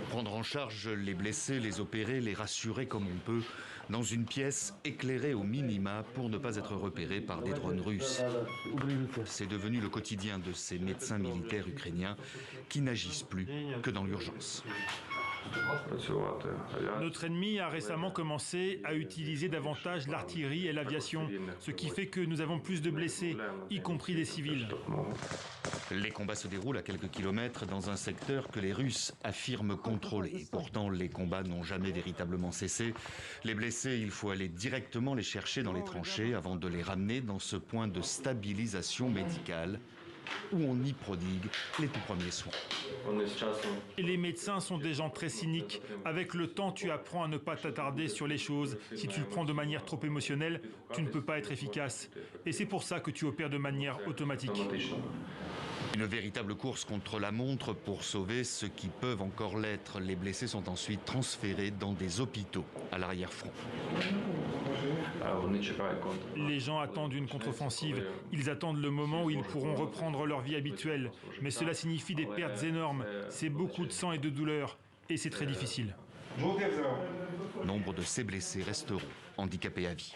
Prendre en charge les blessés, les opérer, les rassurer comme on peut, dans une pièce éclairée au minima pour ne pas être repéré par des drones russes. C'est devenu le quotidien de ces médecins militaires ukrainiens qui n'agissent plus que dans l'urgence. Notre ennemi a récemment commencé à utiliser davantage l'artillerie et l'aviation, ce qui fait que nous avons plus de blessés, y compris des civils. Les combats se déroulent à quelques kilomètres dans un secteur que les Russes affirment contrôler. Pourtant, les combats n'ont jamais véritablement cessé. Les blessés, il faut aller directement les chercher dans les tranchées avant de les ramener dans ce point de stabilisation médicale où on y prodigue les tout premiers soins. Et les médecins sont des gens très cyniques. Avec le temps, tu apprends à ne pas t'attarder sur les choses. Si tu le prends de manière trop émotionnelle, tu ne peux pas être efficace. Et c'est pour ça que tu opères de manière automatique. Une véritable course contre la montre pour sauver ceux qui peuvent encore l'être. Les blessés sont ensuite transférés dans des hôpitaux à l'arrière-front. Les gens attendent une contre-offensive. Ils attendent le moment où ils pourront reprendre leur vie habituelle. Mais cela signifie des pertes énormes. C'est beaucoup de sang et de douleur. Et c'est très difficile. Nombre de ces blessés resteront handicapés à vie.